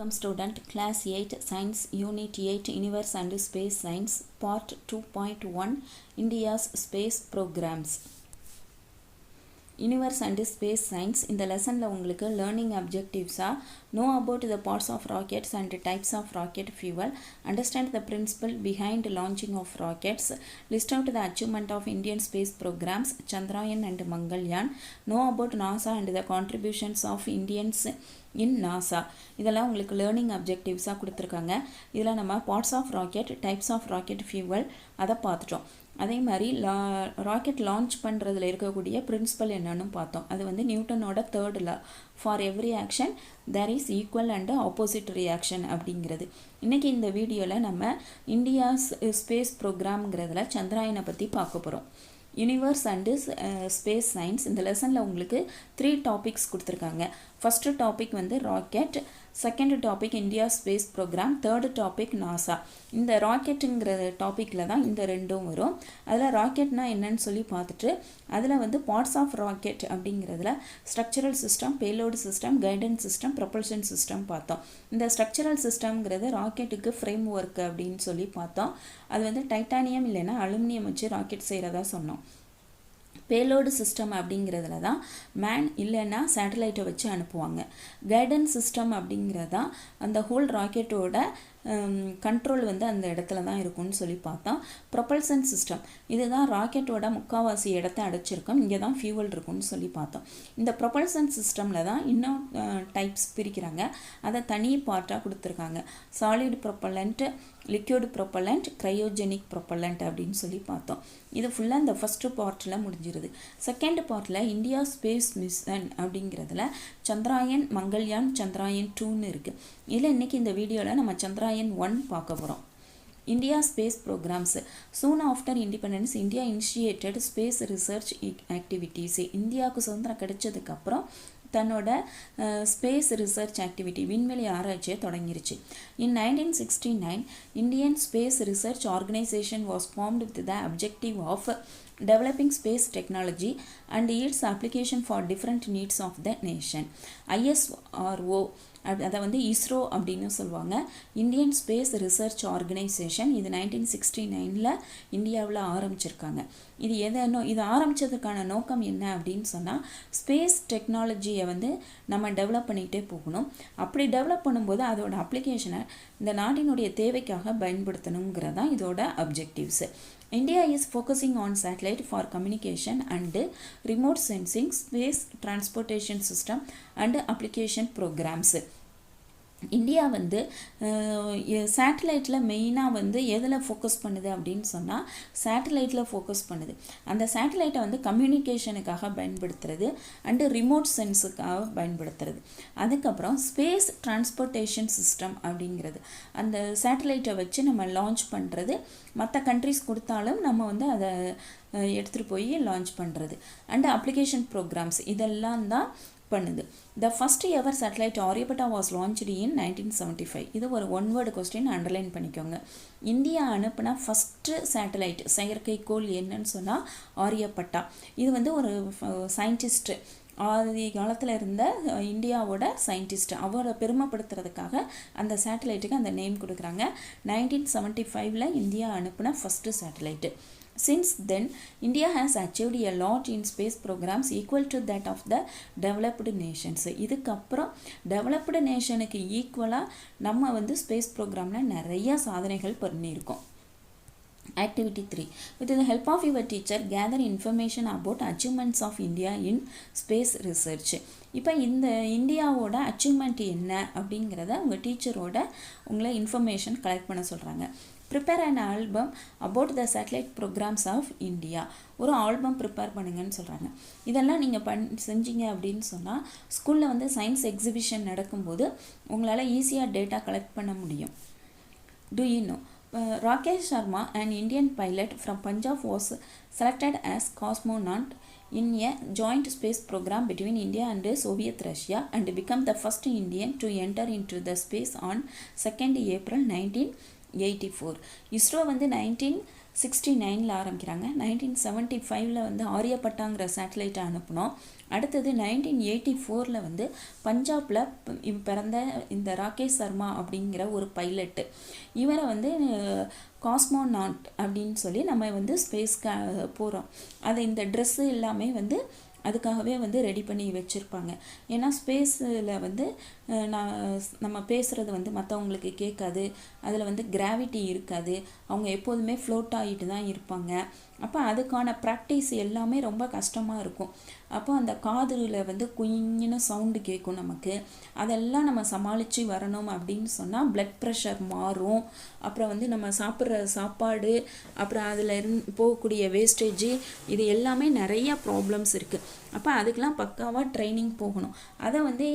Welcome student, class 8 science unit 8 universe and space science part 2.1 India's space programs. Universe and space science இந்த லெசன்ல உங்களுக்கு learning objectives are know about the parts of rockets and types of rocket fuel, understand the principle behind launching of rockets, list out the achievement of Indian space programs Chandrayaan and Mangalyaan, know about NASA and the contributions of Indians in NASA. இதெல்லாம் உங்களுக்கு learning அப்ஜெக்டிவ்ஸாக கொடுத்துருக்காங்க. இதில் நம்ம parts of rocket, types of rocket fuel அதை பார்த்துட்டோம். அதே மாதிரி rocket launch பண்ணுறதுல இருக்கக்கூடிய பிரின்சிபல் என்னன்னு பார்த்தோம். அது வந்து நியூட்டனோட third law, for every action there is equal and opposite reaction அப்படிங்கிறது. இன்றைக்கி இந்த வீடியோவில் நம்ம இந்தியாஸ் ஸ்பேஸ் ப்ரோக்ராம்ங்கிறதுல சந்திராயனை பற்றி பார்க்க போகிறோம். யூனிவர்ஸ் அண்டு ஸ்பேஸ் சயின்ஸ் இந்த லெசனில் உங்களுக்கு 3 டாபிக்ஸ் கொடுத்துருக்காங்க. ஃபஸ்ட்டு டாபிக் வந்து rocket, second topic India space programme, third topic NASA. இந்த ராக்கெட்டுங்கிற டாப்பிக்கில் தான் இந்த ரெண்டும் வரும். அதில் ராக்கெட்னா என்னன்னு சொல்லி பார்த்துட்டு அதில் வந்து பார்ட்ஸ் ஆஃப் ராக்கெட் அப்படிங்கிறதுல structural system, payload system, guidance system, propulsion system பார்த்தோம். இந்த ஸ்ட்ரக்சரல் சிஸ்டம்ங்கிறது ராக்கெட்டுக்கு ஃப்ரேம் ஒர்க் அப்படின்னு சொல்லி பார்த்தோம். அது வந்து டைட்டானியம் இல்லைன்னா அலுமினியம் வச்சு ராக்கெட் செய்கிறதா சொன்னோம். பேலோடு சிஸ்டம் அப்படிங்கிறதுல தான் மேன் இல்லைன்னா சேட்டலைட்டை வச்சு அனுப்புவாங்க. கைடன்ஸ் சிஸ்டம் அப்படிங்கிறதா அந்த ஹோல் ராக்கெட்டோட கண்ட்ரோல் வந்து அந்த இடத்துல தான் இருக்கும்னு சொல்லி பார்த்தோம். ப்ரொபல்சன் சிஸ்டம் இதுதான் ராக்கெட்டோட முக்கால்வாசி இடத்த அடைச்சிருக்கோம், இங்கே தான் ஃபியூவல் இருக்கும்னு சொல்லி பார்த்தோம். இந்த ப்ரொபல்சன் சிஸ்டமில் தான் இன்னும் டைப்ஸ் பிரிக்கிறாங்க, அதை தனி பார்ட்டாக கொடுத்துருக்காங்க. Solid propellant, liquid propellant, cryogenic propellant அப்படின்னு சொல்லி பார்த்தோம். இது ஃபுல்லாக இந்த ஃபஸ்ட்டு பார்ட்டில் முடிஞ்சிருது. செகண்ட் பார்ட்டில் இந்தியா ஸ்பேஸ் மிஷன் அப்படிங்கிறதுல சந்திராயன், மங்கள்யான், சந்திராயன் 2ன்னு இருக்குது. இதில் இன்றைக்கி இந்த வீடியோவில் நம்ம சந்திராயன் 1 பார்க்க போகிறோம். India space programs. Soon after independence, India initiated space research activities. இந்தியாவுக்கு சுதந்திரம் கிடைச்சதுக்கு அப்புறம் தன்னோட ஸ்பேஸ் ரிசர்ச் ஆக்டிவிட்டி விண்வெளி ஆராய்ச்சியை தொடங்கிருச்சு. In 1969 Indian space research organisation was formed with the objective of developing space technology and its application for different needs of the nation. ISRO அதை வந்து இஸ்ரோ அப்படின்னு சொல்லுவாங்க, இந்தியன் ஸ்பேஸ் ரிசர்ச் ஆர்கனைசேஷன். இது 1969 இந்தியாவில் ஆரம்பிச்சிருக்காங்க. இது ஆரம்பித்ததுக்கான நோக்கம் என்ன அப்படின்னு சொன்னால் ஸ்பேஸ் டெக்னாலஜியை வந்து நம்ம டெவலப் பண்ணிக்கிட்டே போகணும். அப்படி டெவலப் பண்ணும்போது அதோட அப்ளிகேஷனை இந்த நாட்டினுடைய தேவைக்காக பயன்படுத்தணுங்கிறது தான் இதோட அப்ஜெக்டிவ்ஸு. India is focusing on satellite for communication and remote sensing, space transportation system and application programs. India வந்து சேட்டலைட்டில் மெயினாக வந்து எதில் ஃபோக்கஸ் பண்ணுது அப்படின்னு சொன்னால் சேட்டலைட்டில் ஃபோக்கஸ் பண்ணுது. அந்த சேட்டலைட்டை வந்து கம்யூனிகேஷனுக்காக பயன்படுத்துறது அண்டு ரிமோட் சென்ஸுக்காக பயன்படுத்துறது. அதுக்கப்புறம் ஸ்பேஸ் டிரான்ஸ்போர்ட்டேஷன் சிஸ்டம் அப்படிங்கிறது அந்த சேட்டலைட்டை வச்சு நம்ம லான்ச் பண்ணுறது, மற்ற கண்ட்ரிஸ் கொடுத்தாலும் நம்ம வந்து அதை எடுத்துகிட்டு போய் லான்ச் பண்ணுறது அண்டு அப்ளிகேஷன் ப்ரோக்ராம்ஸ் இதெல்லாம் தான் பண்ணுது. The first ever satellite Aryabhata was launched in 1975. இது ஒரு ஒன் வேர்டு கொஸ்டின் அண்டர்லைன் பண்ணிக்கோங்க. இந்தியா அனுப்பின ஃபஸ்ட்டு சேட்டலைட் செயற்கைக்கோள் என்னன்னு சொன்னால் ஆரியபட்டா. இது வந்து ஒரு சயின்டிஸ்ட்டு, ஆதி காலத்தில் இருந்த இந்தியாவோட சயின்டிஸ்ட், அவரை பெருமைப்படுத்துறதுக்காக அந்த சேட்டலைட்டுக்கு அந்த நேம் கொடுக்குறாங்க. 1975 இந்தியா அனுப்பின first satellite. Since then, India has achieved a lot in space programs equal to that of the developed nations. இதுக்கப்புறம் டெவலப்டு நேஷனுக்கு ஈக்குவலாக நம்ம வந்து ஸ்பேஸ் ப்ரோக்ராமில் நிறைய சாதனைகள் பண்ணியிருக்கோம். Activity 3. With the help of your teacher, gather information about achievements of India in space research. இப்போ இந்த இந்தியாவோட அச்சீவ்மெண்ட் என்ன அப்படிங்கிறத உங்கள் டீச்சரோட உங்களை இன்ஃபர்மேஷன் கலெக்ட் பண்ண சொல்கிறாங்க. Prepare an album about the satellite programmes of India. ஒரு ஆல்பம் ப்ரிப்பேர் பண்ணுங்கன்னு சொல்கிறாங்க. இதெல்லாம் நீங்கள் செஞ்சீங்க அப்படின்னு சொன்னால் ஸ்கூலில் வந்து சயின்ஸ் எக்ஸிபிஷன் நடக்கும்போது உங்களால் ஈஸியாக டேட்டா கலெக்ட் பண்ண முடியும். Do you know? Rakesh Sharma, an Indian pilot from Punjab, was selected as cosmonaut in a joint space program between India and Soviet Russia and became the first Indian to enter into the space on 2nd April 1984. ISRO வந்து 19 69 ஆரம்பிக்கிறாங்க. 1975 வந்து ஆரியப்பட்டாங்கிற சேட்டலைட்டை அனுப்பினோம். அடுத்தது 1984 வந்து பஞ்சாபில் பிறந்த இந்த ராகேஷ் சர்மா அப்படிங்கிற ஒரு பைலட்டு, இவரை வந்து காஸ்மோநாட் அப்படின்னு சொல்லி நம்ம வந்து ஸ்பேஸ்க்கு போகிறோம். அது இந்த ட்ரெஸ்ஸு எல்லாமே வந்து அதுக்காகவே வந்து ரெடி பண்ணி வச்சுருப்பாங்க. ஏன்னா ஸ்பேஸில் வந்து நம்ம பேசுகிறது வந்து மற்றவங்களுக்கு கேட்காது, அதில் வந்து கிராவிட்டி இருக்காது, அவங்க எப்போதுமே ஃப்ளோட் ஆகிட்டு தான் இருப்பாங்க. அப்போ அதுக்கான ப்ராக்டிஸ் எல்லாமே ரொம்ப கஷ்டமாக இருக்கும். அப்போ அந்த காதில் வந்து குயின்னு சவுண்டு கேட்கும் நமக்கு. அதெல்லாம் நம்ம சமாளித்து வரணும் அப்படின்னு சொன்னால் பிளட் ப்ரெஷர் மாறும். அப்புறம் வந்து நம்ம சாப்பிட்ற சாப்பாடு, அப்புறம் அதில் போகக்கூடிய வேஸ்டேஜு, இது எல்லாமே நிறைய ப்ராப்ளம்ஸ் இருக்குது. அப்போ அதுக்கெலாம் பக்காவாக ட்ரைனிங் போகணும். அதை வந்து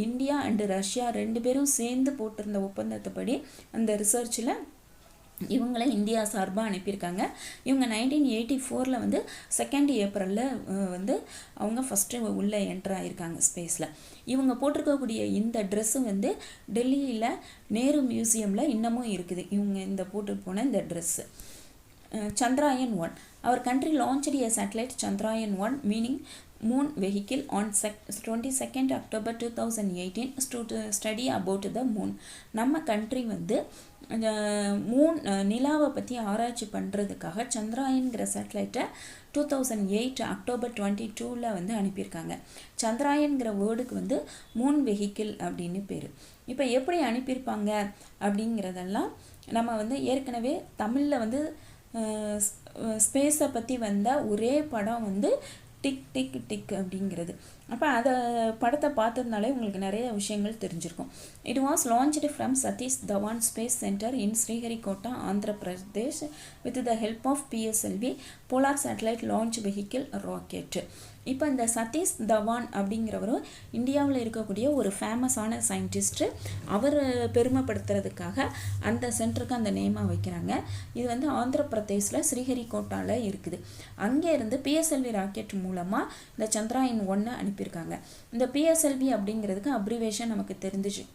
இந்தியா அண்டு ரஷ்யா 2 பேரும் சேர்ந்து போட்டிருந்த ஒப்பந்தத்தைப்படி அந்த ரிசர்ச்சில் இவங்கள இந்தியா சார்பாக அனுப்பியிருக்காங்க. இவங்க 1984 வந்து 2 ஏப்ரலில் வந்து அவங்க ஃபஸ்ட்டு உள்ளே என்ட்ரு ஆகியிருக்காங்க ஸ்பேஸில். இவங்க போட்டிருக்கக்கூடிய இந்த ட்ரெஸ்ஸு வந்து டெல்லியில் நேரு மியூசியமில் இன்னமும் இருக்குது. இவங்க இந்த போட்டு போன இந்த dress. Chandrayaan 1. Our country launched a satellite Chandrayaan 1 meaning moon vehicle on 22nd October 2018 to study about the moon. நம்ம கண்ட்ரி வந்து மூன் நிலாவை பற்றி ஆராய்ச்சி பண்ணுறதுக்காக சந்திராயன்கிற சேட்டலைட்டை 2008 அக்டோபர் 22 வந்து அனுப்பியிருக்காங்க. சந்திராயன்கிற வேர்டுக்கு வந்து மூன் வெஹிக்கிள் அப்படின்னு பேர். இப்போ எப்படி அனுப்பியிருப்பாங்க அப்படிங்கிறதெல்லாம் நம்ம வந்து ஏற்கனவே தமிழில் வந்து ஸ்பேஸை பற்றி வந்த ஒரே படம் வந்து டிக் டிக் டிக் அப்படிங்கிறது. அப்போ அதை படத்தை பார்த்ததுனாலே உங்களுக்கு நிறைய விஷயங்கள் தெரிஞ்சிருக்கும். It was launched from Satish Dhawan space centre in Sriharikota, Andhra Pradesh with the help of PSLV polar satellite launch vehicle rocket. இப்போ இந்த சதீஷ் தவான் அப்படிங்கிறவரும் இந்தியாவில் இருக்கக்கூடிய ஒரு ஃபேமஸான சயின்டிஸ்ட்டு. அவர் பெருமைப்படுத்துறதுக்காக அந்த சென்டருக்கு அந்த நேமாக வைக்கிறாங்க. இது வந்து ஆந்திர பிரதேஷில் ஸ்ரீஹரிகோட்டாவில் இருக்குது. அங்கேருந்து PSLV ராக்கெட் மூலமாக இந்த சந்திராயன் 1 அனுப்பியிருக்காங்க. இந்த PSLV அப்படிங்கிறதுக்கு அப்ரிவேஷன் நமக்கு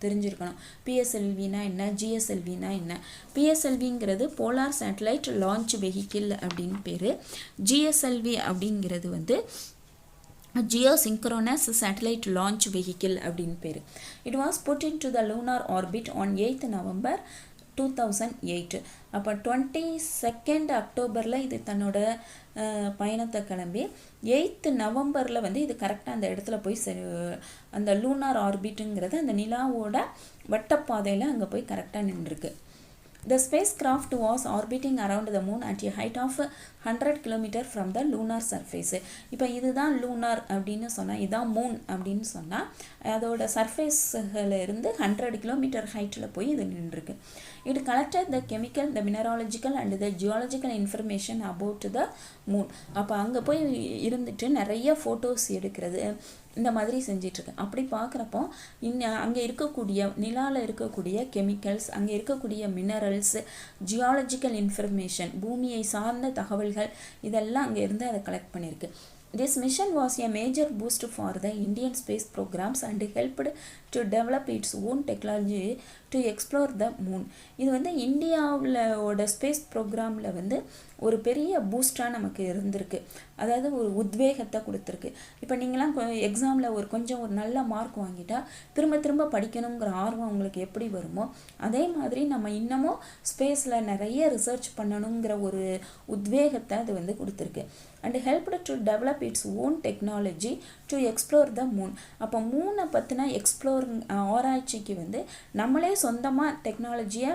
தெரிஞ்சிருக்கணும். PSLVனா என்ன, GSLVனா என்ன. PSLVங்கிறது போலார் சேட்டலைட் லான்ச் வெஹிக்கிள் அப்படின்னு பேர். GSLV அப்படிங்கிறது வந்து Geosynchronous Satellite Launch Vehicle அப்படின்னு பேர். It was put into the lunar orbit on 8th November 2008. அப்போ 22nd அக்டோபரில் இது தன்னோட பயணத்தை கிளம்பி 8th நவம்பரில் வந்து இது கரெக்டாக அந்த இடத்துல போய் அந்த லூனார் ஆர்பிட்டுங்கிறது அந்த நிலாவோட வட்டப்பாதையில் அங்கே போய் கரெக்டாக நின்றுருக்கு. The spacecraft was orbiting around the moon at a height of 100 km from the lunar surface. இப்போ இதுதான் லூனார் அப்படின்னு சொன்னால், இதுதான் மூன் அப்படின்னு சொன்னால், அதோட சர்ஃபேஸில் இருந்து 100 km ஹைட்டில் போய் இது நின்றுருக்கு. It collected the chemical, the mineralogical and the geological information about the moon. அப்போ அங்கே போய் இருந்துட்டு நிறைய ஃபோட்டோஸ் எடுக்கிறது இந்த மாதிரி செஞ்சிட்ருக்கு. அப்படி பார்க்குறப்போ அங்கே இருக்கக்கூடிய நிலாவில் இருக்கக்கூடிய கெமிக்கல்ஸ், அங்கே இருக்கக்கூடிய மினரல்ஸ், ஜியாலஜிக்கல் இன்ஃபர்மேஷன், பூமியை சார்ந்த தகவல்கள், இதெல்லாம் அங்கே இருந்து அதை கலெக்ட் பண்ணியிருக்கு. This mission was a major boost for the Indian space programs and helped to develop its own technology to explore the moon. இது வந்து இந்தியாவோட ஸ்பேஸ் ப்ரோக்ராமில் வந்து ஒரு பெரிய பூஸ்டாக நமக்கு இருந்திருக்கு. அதாவது ஒரு உத்வேகத்தை கொடுத்துருக்கு. இப்போ நீங்களாம் எக்ஸாமில் ஒரு நல்ல மார்க் வாங்கிட்டால் திரும்ப திரும்ப படிக்கணுங்கிற ஆர்வம் உங்களுக்கு எப்படி வருமோ, அதே மாதிரி நம்ம இன்னமும் ஸ்பேஸில் நிறைய ரிசர்ச் பண்ணணுங்கிற ஒரு உத்வேகத்தை அது வந்து கொடுத்துருக்கு. and helped to develop its own technology to explore the moon. அப்போ மூனை பற்றின ஆராய்ச்சிக்கு வந்து நம்மளே சொந்தமாக டெக்னாலஜியை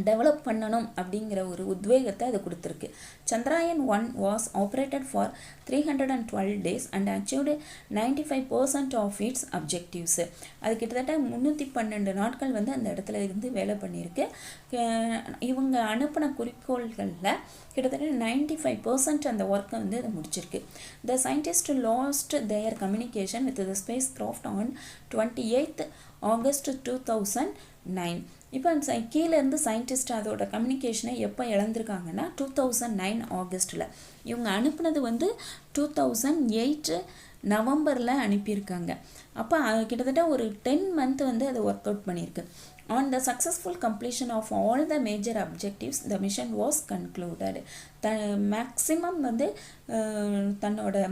டெவலப் பண்ணணும் அப்படிங்கிற ஒரு உத்வேகத்தை அது கொடுத்துருக்கு. Chandrayaan 1 was operated for 312 days and achieved 95% of its objectives. அது கிட்டத்தட்ட 312 நாட்கள் வந்து அந்த இடத்துல இருந்து வேலை பண்ணியிருக்கு. இவங்க அனுப்பின குறிக்கோள்களில் கிட்டத்தட்ட 95% அந்த ஒர்க்கை வந்து அது முடிச்சிருக்கு. The scientists lost their communication with the spacecraft on 28th August 2009. இப்போ கீழேருந்து சயின்டிஸ்ட் அதோட கம்யூனிகேஷனை எப்போ இழந்திருக்காங்கன்னா 2009 ஆகஸ்ட்டில். இவங்க அனுப்புனது வந்து 2008 நவம்பரில் அனுப்பியிருக்காங்க. அப்போ கிட்டத்தட்ட ஒரு 10 மந்த் வந்து அது ஒர்க் அவுட் பண்ணியிருக்கு. On the successful completion of all the major objectives, the mission was concluded. Maximum வந்து தன்னோட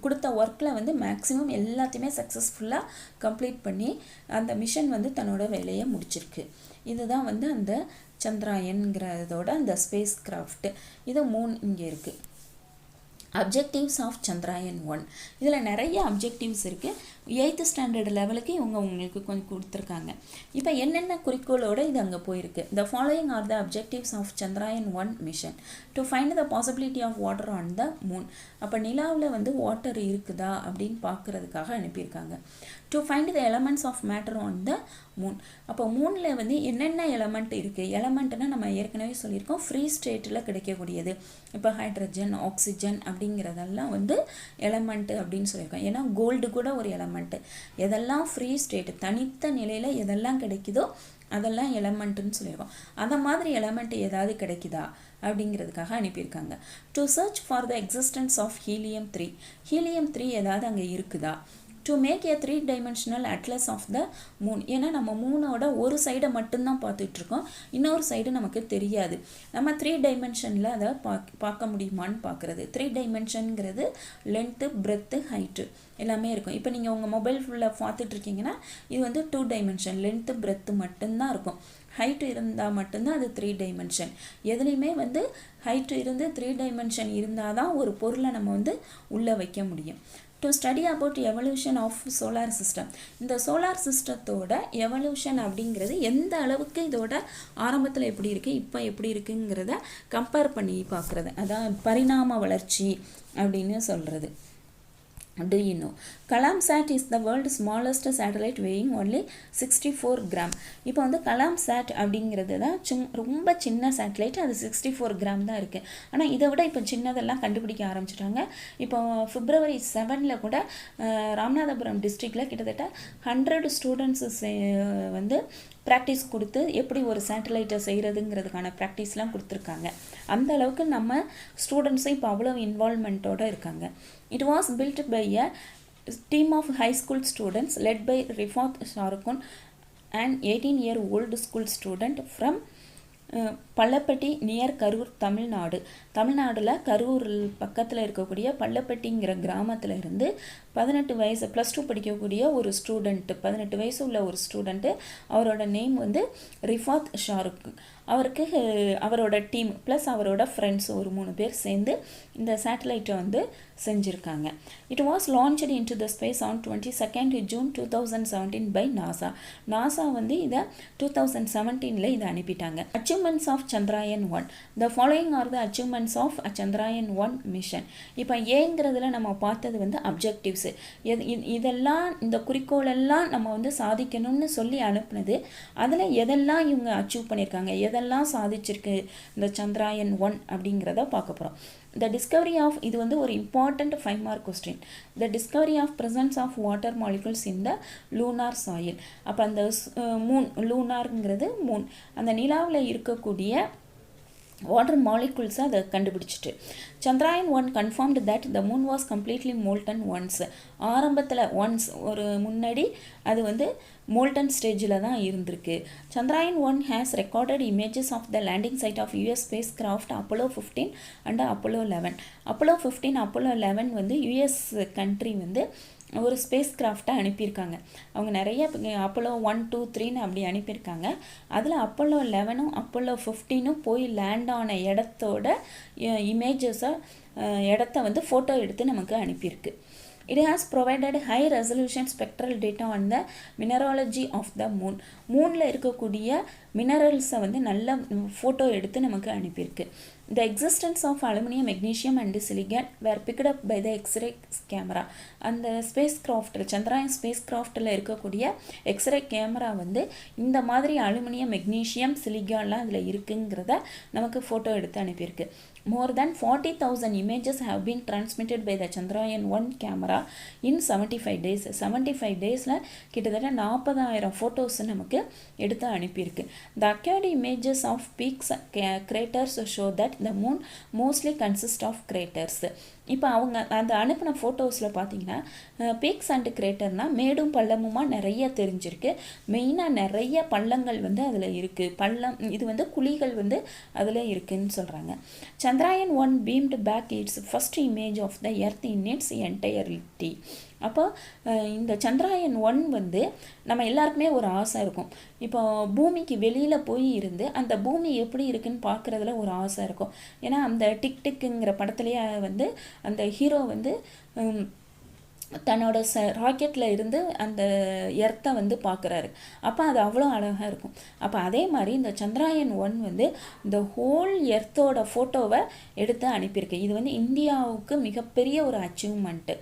கொடுத்த ஒர்க்கில் வந்து மேக்ஸிமம் எல்லாத்தையுமே சக்ஸஸ்ஃபுல்லாக கம்ப்ளீட் பண்ணி அந்த மிஷன் வந்து தன்னோட வேலையை முடிச்சிருக்கு. இதுதான் வந்து அந்த சந்திராயன்கிறதோட அந்த ஸ்பேஸ் கிராஃப்ட். இது 3 இங்கே இருக்குது. Objectives of Chandrayaan 1. இதில் நிறைய அப்ஜெக்டிவ்ஸ் இருக்குது. 8th ஸ்டாண்டர்ட் லெவலுக்கு இவங்க உங்களுக்கு கொஞ்சம் கொடுத்துருக்காங்க. இப்போ என்னென்ன குறிக்கோளோடு இது அங்கே போயிருக்கு. The following are the objectives of Chandrayaan 1 mission. To find the possibility of water on the moon. அப்போ நிலாவில் வந்து வாட்டர் இருக்குதா அப்படின்னு பார்க்குறதுக்காக அனுப்பியிருக்காங்க. To find the elements of matter on the moon. அப்போ மூனில் வந்து என்னென்ன எலமெண்ட் இருக்குது. எலமெண்ட்னா நம்ம ஏற்கனவே சொல்லியிருக்கோம், ஃப்ரீ ஸ்டேட்டில் கிடைக்கக்கூடியது. இப்போ ஹைட்ரஜன், ஆக்சிஜன் அப்படிங்கிறதெல்லாம் வந்து எலமெண்ட்டு அப்படின்னு சொல்லியிருக்கோம். ஏன்னா கோல்டு கூட ஒரு எலமெண்ட்டு. எதெல்லாம் ஃப்ரீ ஸ்டேட் தனித்த நிலையில் எதெல்லாம் கிடைக்குதோ அதெல்லாம் எலமெண்ட்டுன்னு சொல்லியிருக்கோம். அந்த மாதிரி எலமெண்ட் ஏதாவது கிடைக்குதா அப்படிங்கிறதுக்காக அனுப்பியிருக்காங்க. To search for the existence of helium 3. Helium 3 ஏதாவது அங்கே இருக்குதா. To make a 3-dimensional atlas of the moon. ஏன்னா நம்ம மூனோட ஒரு சைடை மட்டும்தான் பார்த்துட்ருக்கோம், இன்னொரு சைடு நமக்கு தெரியாது. நம்ம 3 டைமென்ஷனில் அதை பார்க்க முடியுமான்னு பார்க்குறது. 3 டைமென்ஷனுங்கிறது லென்த்து, பிரெத்து, ஹைட்டு எல்லாமே இருக்கும். இப்போ நீங்கள் உங்கள் மொபைல் ஃபுல்லாக பார்த்துட்ருக்கீங்கன்னா இது வந்து 2 டைமென்ஷன், லென்த்து பிரெத்து மட்டும்தான் இருக்கும். ஹைட்டு இருந்தால் மட்டும்தான் அது 3 டைமென்ஷன். எதுலேயுமே வந்து ஹைட்டு இருந்து 3 டைமென்ஷன் இருந்தால் தான் ஒரு பொருளை நம்ம வந்து உள்ளே வைக்க முடியும். To study about evolution of solar system. இந்த சோலார் சிஸ்டத்தோட எவல்யூஷன் அப்படிங்கிறது எந்த அளவுக்கு இதோட ஆரம்பத்தில் எப்படி இருக்குது இப்போ எப்படி இருக்குங்கிறத கம்பேர் பண்ணி பார்க்குறது. அதான் பரிணாம வளர்ச்சி அப்படின்னு சொல்கிறது. Do you know? Kalamsat is the world's smallest satellite weighing only 64 gram. இப்போ வந்து கலாம்சாட் அப்படிங்கிறது தான் ரொம்ப சின்ன சேட்டலைட். அது 64 கிராம் தான் இருக்குது. ஆனால் இதை விட இப்போ சின்னதெல்லாம் கண்டுபிடிக்க ஆரம்பிச்சிட்டாங்க. இப்போ February 7 கூட ராமநாதபுரம் டிஸ்ட்ரிக்டில் கிட்டத்தட்ட 100 ஸ்டூடெண்ட்ஸு வந்து ப்ராக்டிஸ் கொடுத்து எப்படி ஒரு சேட்டலைட்டை செய்கிறதுங்கிறதுக்கான ப்ராக்டிஸ்லாம் கொடுத்துருக்காங்க. அந்த அளவுக்கு நம்ம ஸ்டூடெண்ட்ஸும் இப்போ அவ்வளோ இன்வால்மெண்ட்டோடு இருக்காங்க. It was built by a team of high school students led by Rifat Sharukun, an 18-year-old school student from Pallapatti near Karur, Tamil Nadu. தமிழ்நாடில் கரூர் பக்கத்தில் இருக்கக்கூடிய பள்ளப்பட்டிங்கிற கிராமத்தில் இருந்து 18 வயசு +2 படிக்கக்கூடிய ஒரு ஸ்டூடெண்ட்டு, 18 வயசு உள்ள ஒரு ஸ்டூடெண்ட்டு. அவரோட நேம் வந்து ரிஃபாத் ஷாருக். அவருக்கு அவரோட டீம் ப்ளஸ் அவரோட ஃப்ரெண்ட்ஸ் ஒரு 3 பேர் சேர்ந்து இந்த சேட்டலைட்டை வந்து செஞ்சுருக்காங்க. It was launched into the space on 22 June 2017 by NASA. NASA வந்து இதை 2017 இதை அனுப்பிட்டாங்க. Achievements of Chandrayaan 1. The following are the achievements of Chandrayaan 1 mission. இப்போ ஏங்கிறதுல நம்ம பார்த்தது வந்து அப்ஜெக்டிவ்ஸு. இதெல்லாம் இந்த குறிக்கோளெல்லாம் நம்ம வந்து சாதிக்கணும்னு சொல்லி அனுப்புனது. அதில் எதெல்லாம் இவங்க அச்சீவ் பண்ணியிருக்காங்க, எதெல்லாம் சாதிச்சிருக்கு இந்த சந்திராயன் 1 அப்படிங்கிறத பார்க்க போகிறோம். The discovery of, இது வந்து ஒரு important 5 mark question. The discovery of presence of water molecules in the lunar soil. அப்போ அந்த மூன், லூனார்ங்கிறது மூன், அந்த நிலாவில் இருக்கக்கூடிய வாட்டர் மாலிகுல்ஸை அதை கண்டுபிடிச்சிட்டு. Chandrayaan 1 confirmed that the moon was completely molten once. ஆரம்பத்தில் ஒரு முன்னாடி அது வந்து மோல்டன் ஸ்டேஜில் தான் இருந்திருக்கு. Chandrayaan 1 has recorded images of the landing site of US spacecraft Apollo 15 and Apollo 11. Apollo 15, Apollo 11 வந்து US கண்ட்ரி வந்து ஒரு ஸ்பேஸ் கிராஃப்டை அனுப்பியிருக்காங்க. அவங்க நிறைய Apollo 1, 2, 3ன்னு அப்படி அனுப்பியிருக்காங்க. அதில் Apollo 11ம் Apollo 15ம் போய் லேண்ட் ஆன இடத்தோட இமேஜஸை இடத்த வந்து ஃபோட்டோ எடுத்து நமக்கு அனுப்பியிருக்கு. It has provided high resolution spectral data on the mineralogy of the moon. மூனில் இருக்கக்கூடிய மினரல்ஸை வந்து நல்ல ஃபோட்டோ எடுத்து நமக்கு அனுப்பியிருக்கு. The existence of aluminum, magnesium and silicon were picked up by the X-ray camera. அந்த ஸ்பேஸ் கிராஃப்டில், சந்திராயன் ஸ்பேஸ் கிராஃப்டில் இருக்கக்கூடிய எக்ஸ்ரே கேமரா வந்து இந்த மாதிரி அலுமினியம், மெக்னீஷியம், சிலிகான்லாம் அதில் இருக்குங்கிறத நமக்கு ஃபோட்டோ எடுத்து அனுப்பியிருக்கு. More than 40,000 images have been transmitted by the Chandrayaan 1 camera in 75 days. 75 daysல கிட்டத்தட்ட 40,000 ஃபோட்டோஸ் நமக்கு எடுத்து அனுப்பியிருக்கு. The accurate images of peaks, craters show that the moon mostly consists of craters. இப்போ அவங்க அந்த அனுப்பின ஃபோட்டோஸில் பார்த்தீங்கன்னா பீக்ஸ் அண்ட் கிரேட்டர்னால் மேடும் பள்ளமுமா நிறைய தெரிஞ்சிருக்கு. மெயினாக நிறைய பள்ளங்கள் வந்து அதில் இருக்குது. பள்ளம் இது வந்து குழிகள் வந்து அதில் இருக்குதுன்னு சொல்கிறாங்க. Chandrayaan-1 beamed back its first image of the earth in its entirety. அப்போ இந்த Chandrayaan-1 வந்து நம்ம எல்லாருக்குமே ஒரு ஆசை இருக்கும். இப்போ பூமிக்கு வெளியில் போய் இருந்து அந்த பூமி எப்படி இருக்குன்னு பார்க்குறதுல ஒரு ஆசை இருக்கும். ஏன்னா அந்த டிக் டிக்குங்கிற படத்துலேயே வந்து அந்த ஹீரோ வந்து தன்னோட ராக்கெட்டில் இருந்து அந்த எர்த்தை வந்து பார்க்குறாரு. அப்போ அது அவ்வளோ அழகாக இருக்கும். அப்போ அதே மாதிரி இந்த Chandrayaan-1 வந்து இந்த ஹோல் எர்த்தோட ஃபோட்டோவை எடுத்து அனுப்பியிருக்கு. இது வந்து இந்தியாவுக்கு மிகப்பெரிய ஒரு achievement.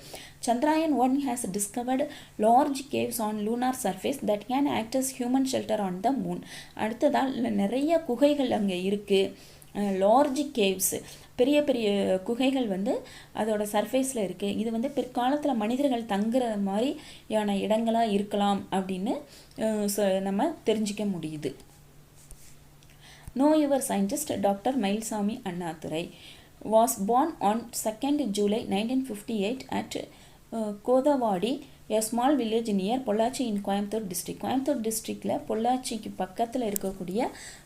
Chandrayaan-1 has discovered large caves on lunar surface that can act as human shelter on the moon. அடுத்ததாக நிறைய குகைகள் அங்கே இருக்குது. லார்ஜ் கேவ்ஸு, பெரிய பெரிய குகைகள் வந்து அதோட சர்ஃபேஸில் இருக்குது. இது வந்து பிற்காலத்தில் மனிதர்கள் தங்குற மாதிரியான இடங்களாக இருக்கலாம் அப்படின்னு நம்ம தெரிஞ்சிக்க முடியுது. Know your scientist Dr. Mailsamy Annadurai was born on 2nd July 1958 at Kodavadi, a small village near Pollachi in Coimbatore district. Coimbatore districtல பொள்ளாச்சிக்கு பக்கத்தில் இருக்கக்கூடிய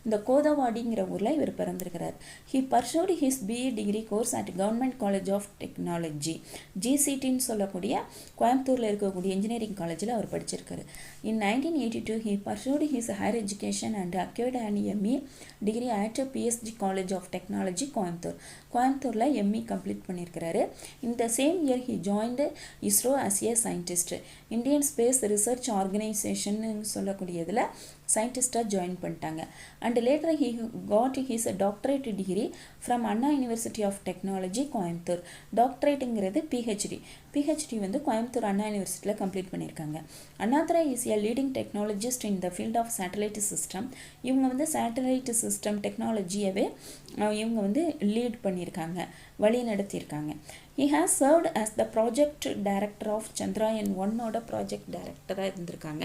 இந்த கோதவாடிங்கிற ஊரில் இவர் பிறந்திருக்கிறார். He pursued his BA degree course at Government College of Technology, GCTன்னு சொல்லக்கூடிய கோயம்புத்தூரில் இருக்கக்கூடிய engineering காலேஜில் அவர் படிச்சிருக்காரு. In 1982 he pursued his higher education and acquired an ME degree at PSG College of Technology, கோயம்புத்தூரில் ME கம்ப்ளீட் பண்ணியிருக்கிறாரு. In the same year he joined ISRO as a scientist. Indian space research organisation சொல்லக்கூடியதில் சயின்டிஸ்டாக join பண்ணிட்டாங்க. And later he got his doctorate degree from Anna university of technology, Coimbatore. டாக்டரேட்டுங்கிறது PhD வந்து கோயம்புத்தூர் அண்ணா யூனிவர்சிட்டியில் complete பண்ணியிருக்காங்க. Annadurai is a leading technologist in the field of satellite system. இவங்க வந்து satellite system டெக்னாலஜியவே இவங்க வந்து லீட் பண்ணியிருக்காங்க, வழி நடத்தியிருக்காங்க. He has served as the project director of Chandrayaan-1 project director இருந்திருக்காங்க.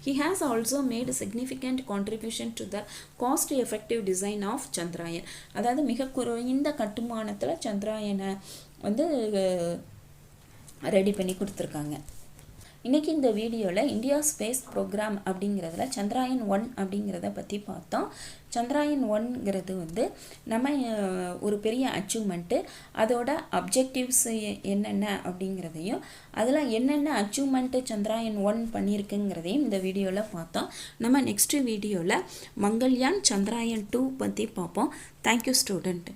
He has also made a significant contribution to the cost effective design of Chandrayaan. அதாவது மிக குறைந்த கட்டுமானத்தில் சந்திராயனை வந்து ரெடி பண்ணி கொடுத்துருக்காங்க. இன்றைக்கி இந்த வீடியோவில் இந்தியா ஸ்பேஸ் ப்ரோக்ராம் அப்படிங்கிறதுல Chandrayaan-1 அப்படிங்கிறத பற்றி பார்த்தோம். Chandrayaan-1ங்கிறது வந்து நம்ம ஒரு பெரிய அச்சீவ்மெண்ட்டு. அதோட அப்ஜெக்டிவ்ஸ் என்னென்ன அப்படிங்கிறதையும் அதில் என்னென்ன அச்சீவ்மெண்ட்டு Chandrayaan-1 பண்ணியிருக்குங்கிறதையும் இந்த வீடியோவில் பார்த்தோம். நம்ம நெக்ஸ்ட் வீடியோவில் மங்கள்யான் Chandrayaan-2 பற்றி பார்ப்போம். Thank you student.